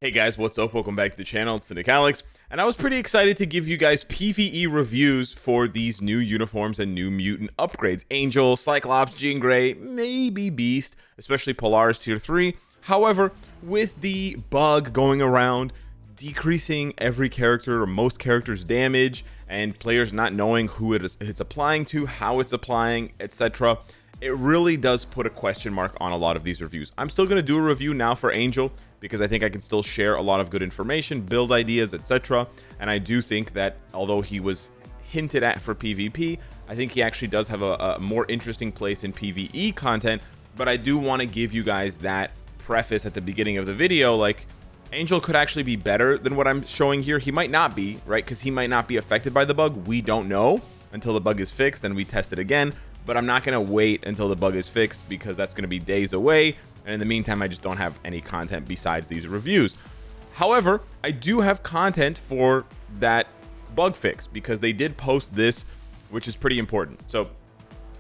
Hey guys, what's up? Welcome back to the channel. It's Cynicalex, and I was pretty excited to give you guys PvE reviews for these new uniforms and new mutant upgrades. Angel, Cyclops, Jean Grey, maybe Beast, especially Polaris Tier 3. However, with the bug going around, decreasing every character or most characters' damage, and players not knowing who it's applying to, how it's applying, etc., it really does put a question mark on a lot of these reviews. I'm still going to do a review now for Angel, because I think I can still share a lot of good information, build ideas, etc. And I do think that although he was hinted at for PvP, I think he actually does have a more interesting place in PvE content. But I do want to give you guys that preface at the beginning of the video, like, Angel could actually be better than what I'm showing here. He might not be, right? Because he might not be affected by the bug. We don't know until the bug is fixed, and we test it again. But I'm not going to wait until the bug is fixed, because that's going to be days away. And in the meantime, I just don't have any content besides these reviews. However, I do have content for that bug fix, because they did post this, which is pretty important. So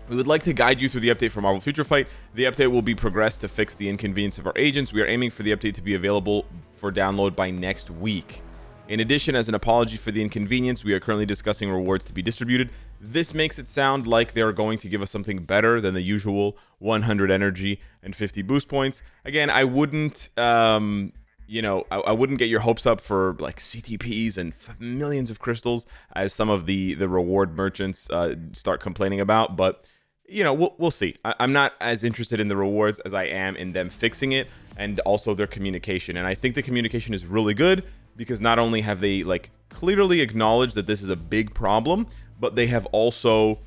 we would like to guide you through the update for Marvel Future Fight. The update will be progressed to fix the inconvenience of our agents. We are aiming for the update to be available for download by next week. In addition, as an apology for the inconvenience, we are currently discussing rewards to be distributed. This makes it sound like they're going to give us something better than the usual 100 energy and 50 boost points. Again, I wouldn't, I wouldn't get your hopes up for like CTPs and millions of crystals, as some of the reward merchants start complaining about. But we'll see. I'm not as interested in the rewards as I am in them fixing it, and also their communication. And I think the communication is really good, because not only have they clearly acknowledged that this is a big problem, but they have also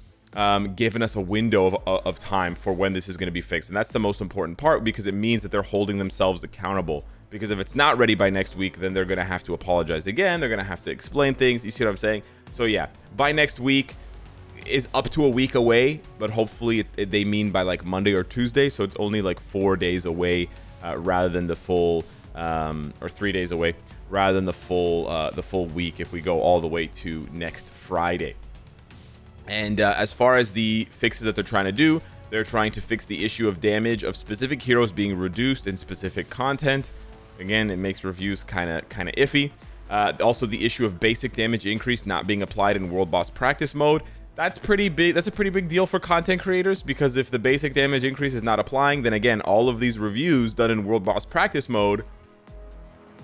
given us a window of time for when this is going to be fixed. And that's the most important part, because it means that they're holding themselves accountable. Because if it's not ready by next week, then they're going to have to apologize again. They're going to have to explain things. You see what I'm saying? So yeah, by next week is up to a week away, but hopefully they mean by Monday or Tuesday. So it's only 4 days away rather than the full, or 3 days away, rather than the full week if we go all the way to next Friday. And as far as the fixes that they're trying to do, they're trying to fix the issue of damage of specific heroes being reduced in specific content. Again, it makes reviews kind of iffy. Also, the issue of basic damage increase not being applied in World Boss practice mode. That's pretty big. That's a pretty big deal for content creators, because if the basic damage increase is not applying, then again, all of these reviews done in World Boss practice mode,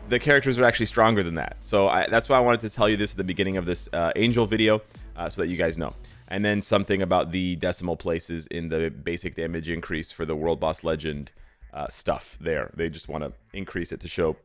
the characters are actually stronger than that. So that's why I wanted to tell you this at the beginning of this Angel video, so that you guys know. And then something about the decimal places in the basic damage increase for the World Boss Legend stuff there. They just want to increase it to show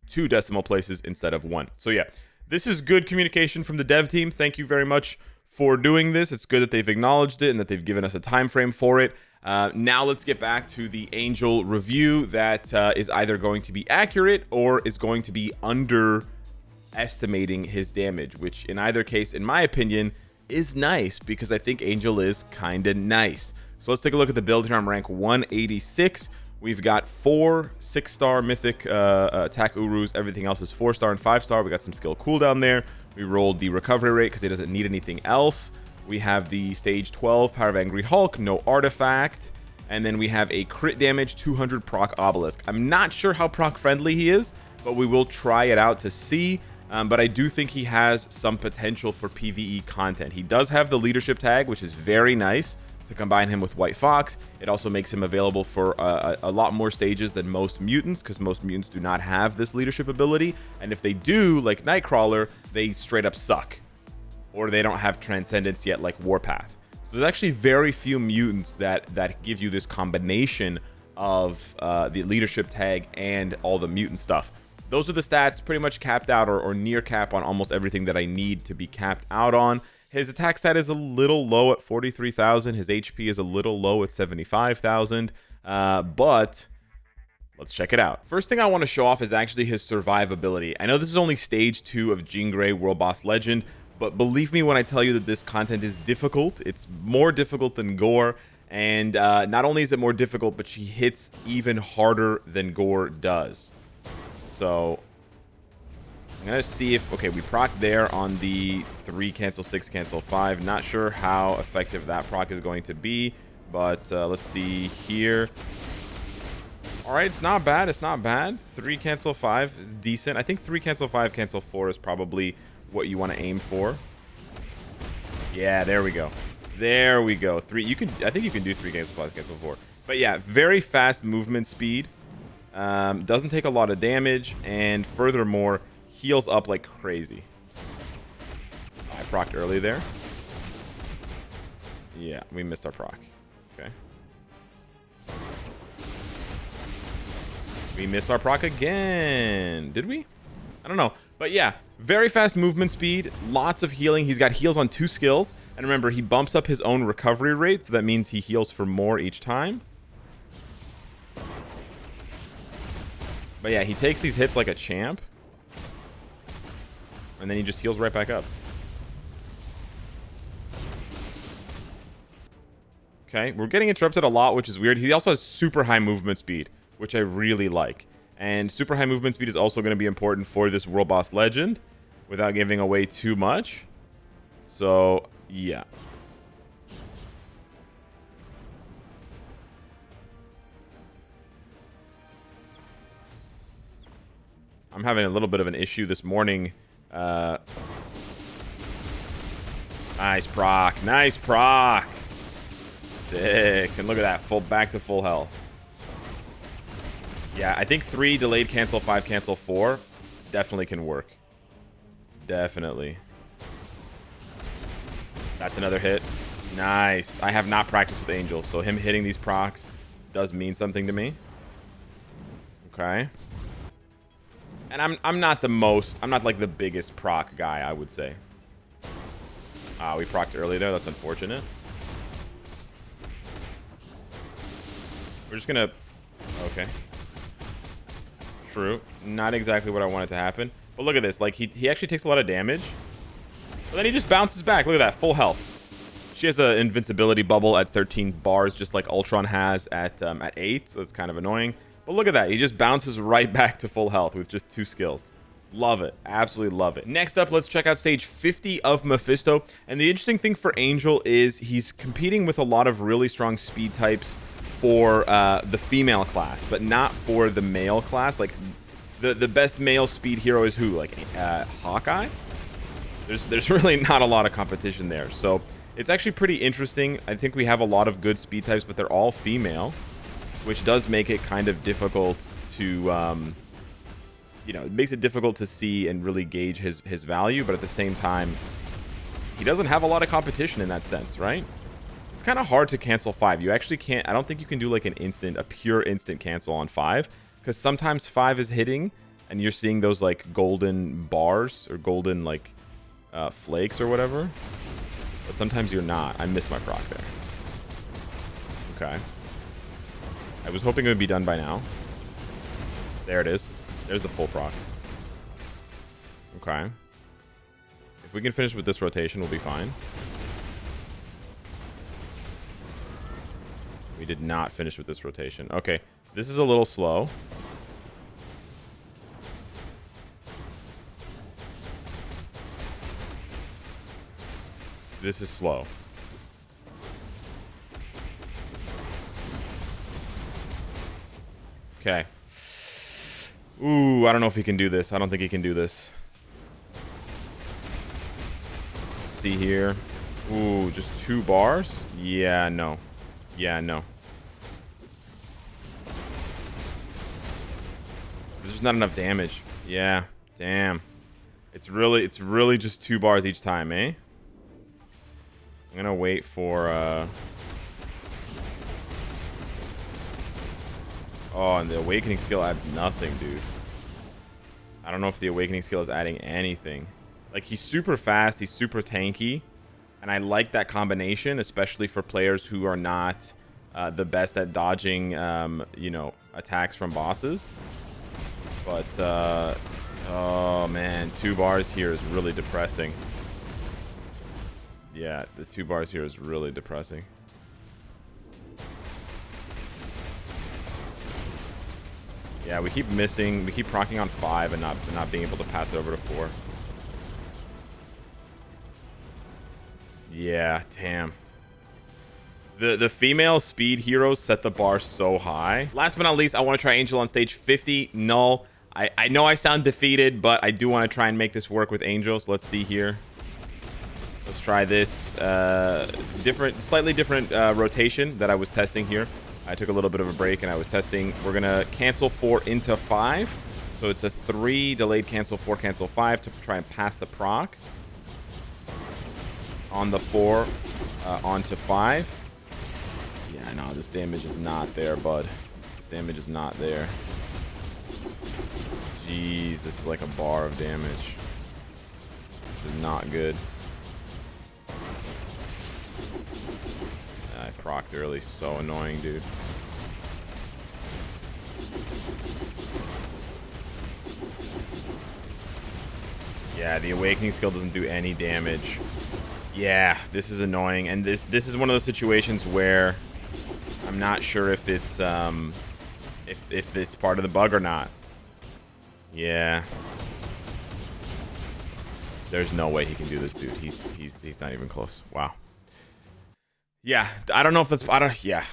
2 decimal places instead of 1. So yeah, this is good communication from the dev team. Thank you very much for doing this. It's good that they've acknowledged it and that they've given us a time frame for it. Now let's get back to the Angel review that is either going to be accurate or is going to be underestimating his damage, which in either case, in my opinion, is nice, because I think Angel is kind of nice. So let's take a look at the build here. I'm rank 186. We've got 4 6-star mythic attack Urus. Everything else is 4-star and 5-star. We got some skill cooldown there. We rolled the recovery rate because he doesn't need anything else. We have the stage 12 Power of Angry Hulk, no artifact. And then we have a crit damage 200 proc obelisk. I'm not sure how proc friendly he is, but we will try it out to see. But I do think he has some potential for PvE content. He does have the leadership tag, which is very nice to combine him with White Fox. It also makes him available for a lot more stages than most mutants, because most mutants do not have this leadership ability. And if they do, like Nightcrawler, they straight up suck. Or they don't have Transcendence yet, like Warpath. So there's actually very few mutants that give you this combination of the leadership tag and all the mutant stuff. Those are the stats pretty much capped out or near cap on almost everything that I need to be capped out on. His attack stat is a little low at 43,000. His HP is a little low at 75,000. But let's check it out. First thing I want to show off is actually his survivability. I know this is only stage 2 of Jean Grey World Boss Legend, but believe me when I tell you that this content is difficult. It's more difficult than Gore. And not only is it more difficult, but she hits even harder than Gore does. So I'm going to see if, okay, we proc there on the 3 cancel 6 cancel 5. Not sure how effective that proc is going to be, but let's see here. All right, it's not bad. It's not bad. 3 cancel 5 is decent. I think 3 cancel 5 cancel 4 is probably what you want to aim for. Yeah, there we go. There we go. 3. You can. I think you can do 3 cancel 5 cancel 4. But yeah, very fast movement speed. Doesn't take a lot of damage, and furthermore, heals up like crazy. I procced early there. Yeah, we missed our proc. Okay. We missed our proc again. Did we? I don't know. But yeah, very fast movement speed, lots of healing. He's got heals on 2 skills. And remember, he bumps up his own recovery rate, so that means he heals for more each time. But yeah, he takes these hits like a champ. And then he just heals right back up. Okay, we're getting interrupted a lot, which is weird. He also has super high movement speed, which I really like. And super high movement speed is also going to be important for this World Boss Legend, without giving away too much. So, yeah. I'm having a little bit of an issue this morning. Nice proc. Nice proc. Sick. And look at that. Back to full health. Yeah, I think 3 delayed cancel, 5 cancel, 4 definitely can work. Definitely. That's another hit. Nice. I have not practiced with Angel, so him hitting these procs does mean something to me. Okay. And I'm not like the biggest proc guy, I would say. We procced early there. That's unfortunate. We're just gonna... Okay. True. Not exactly what I wanted to happen. But look at this. Like, he actually takes a lot of damage. But then he just bounces back. Look at that. Full health. She has an invincibility bubble at 13 bars, just like Ultron has at 8. So it's kind of annoying. But look at that. He just bounces right back to full health with just 2 skills. Love it. Absolutely love it. Next up, let's check out stage 50 of Mephisto. And the interesting thing for Angel is he's competing with a lot of really strong speed types for the female class, but not for the male class. Like, the best male speed hero is who? Like, Hawkeye? There's really not a lot of competition there. So it's actually pretty interesting. I think we have a lot of good speed types, but they're all female, which does make it kind of difficult to, you know, it makes it difficult to see and really gauge his value, but at the same time, he doesn't have a lot of competition in that sense, right? It's kind of hard to cancel 5. You actually can't, I don't think you can do like a pure instant cancel on 5, because sometimes 5 is hitting and you're seeing those like golden bars or golden like flakes or whatever, but sometimes you're not. I missed my proc there. Okay. I was hoping it would be done by now. There it is. There's the full proc. Okay. If we can finish with this rotation, we'll be fine. We did not finish with this rotation. Okay. This is a little slow. This is slow. Okay. Ooh, I don't know if he can do this. I don't think he can do this. Let's see here. Ooh, just 2 bars? Yeah, no. Yeah, no. There's just not enough damage. Yeah, damn. It's really just 2 bars each time, eh? I'm gonna wait for oh, and the awakening skill adds nothing, dude. I don't know if the awakening skill is adding anything. Like, he's super fast, he's super tanky, and I like that combination, especially for players who are not the best at dodging, you know, attacks from bosses. But, oh man, 2 bars here is really depressing. Yeah, the 2 bars here is really depressing. Yeah, we keep missing. We keep proccing on 5 and not being able to pass it over to 4. Yeah, damn. The female speed heroes set the bar so high. Last but not least, I want to try Angel on stage 50. Null. I know I sound defeated, but I do want to try and make this work with Angel. So let's see here. Let's try this slightly different rotation that I was testing here. I took a little bit of a break and I was testing. We're going to cancel 4 into 5. So it's a 3 delayed cancel, 4 cancel 5 to try and pass the proc on the 4 onto 5. Yeah, no, this damage is not there, bud. This damage is not there. Jeez, this is like a bar of damage. This is not good. I procced early. So annoying, dude. Yeah, the awakening skill doesn't do any damage. Yeah, this is annoying. And this is one of those situations where I'm not sure if it's if it's part of the bug or not. Yeah. There's no way he can do this, dude. He's not even close. Wow. Yeah, I don't know if that's yeah.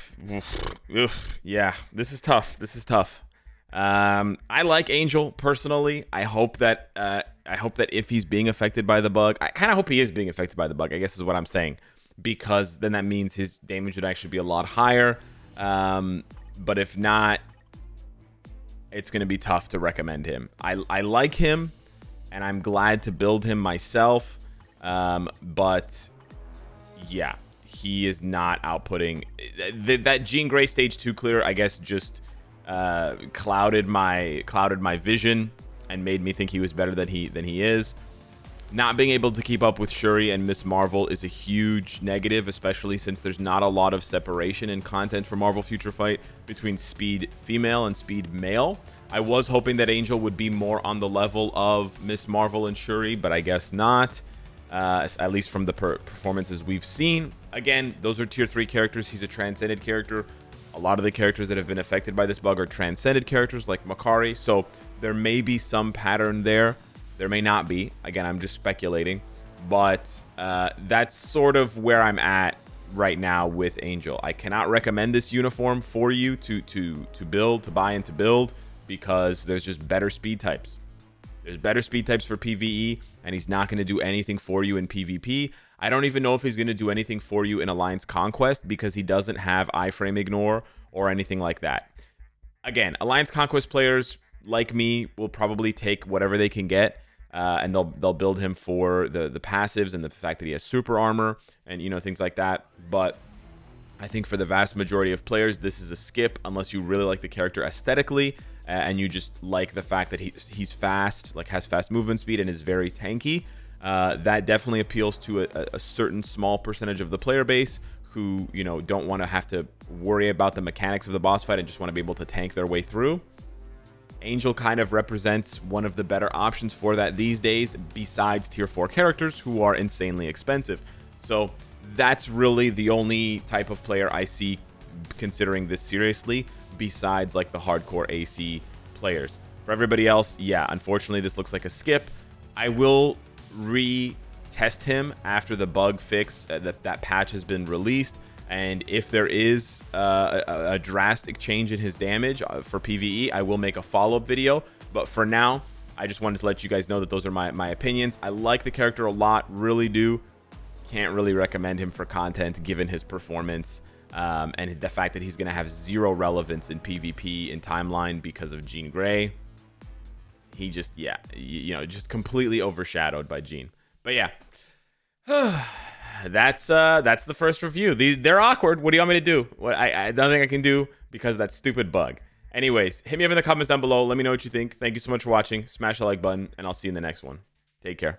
Oof. Yeah, this is tough. This is tough. I like Angel personally. I hope that if he's being affected by the bug, I kind of hope he is being affected by the bug, I guess is what I'm saying, because then that means his damage would actually be a lot higher. But if not, it's going to be tough to recommend him. I like him, and I'm glad to build him myself. But yeah, he is not outputting. That Jean Grey stage 2 clear, I guess, just clouded my vision and made me think he was better than he is. Not being able to keep up with Shuri and Miss Marvel is a huge negative, especially since there's not a lot of separation in content for Marvel Future Fight between speed female and speed male. I was hoping that Angel would be more on the level of Miss Marvel and Shuri, but I guess not, at least from the performances we've seen. Again, those are tier 3 characters. He's a transcended character. A lot of the characters that have been affected by this bug are transcended characters like Makari, so there may be some pattern there. There may not be. Again, I'm just speculating. But that's sort of where I'm at right now with Angel. I cannot recommend this uniform for you to build, to buy and to build, because there's just better speed types. There's better speed types for PvE, and he's not going to do anything for you in PvP. I don't even know if he's going to do anything for you in Alliance Conquest, because he doesn't have iframe ignore or anything like that. Again, Alliance Conquest players like me will probably take whatever they can get. And they'll build him for the passives and the fact that he has super armor and, you know, things like that. But I think for the vast majority of players, this is a skip unless you really like the character aesthetically and you just like the fact that he's fast, like has fast movement speed and is very tanky. That definitely appeals to a certain small percentage of the player base who, you know, don't want to have to worry about the mechanics of the boss fight and just want to be able to tank their way through. Angel kind of represents one of the better options for that these days, besides tier 4 characters who are insanely expensive. So that's really the only type of player I see considering this seriously, besides like the hardcore AC players. For everybody else, yeah, unfortunately this looks like a skip. I will retest him after the bug fix, that patch has been released. And if there is a drastic change in his damage for PvE, I will make a follow-up video. But for now, I just wanted to let you guys know that those are my opinions. I like the character a lot, really do. Can't really recommend him for content given his performance and the fact that he's going to have 0 relevance in PvP in timeline because of Jean Grey. He just, yeah, you know, just completely overshadowed by Jean. But yeah. That's the first review. They're awkward. What do you want me to do? I don't think I can do because of that stupid bug. Anyways, hit me up in the comments down below. Let me know what you think. Thank you so much for watching. Smash the like button, and I'll see you in the next one. Take care.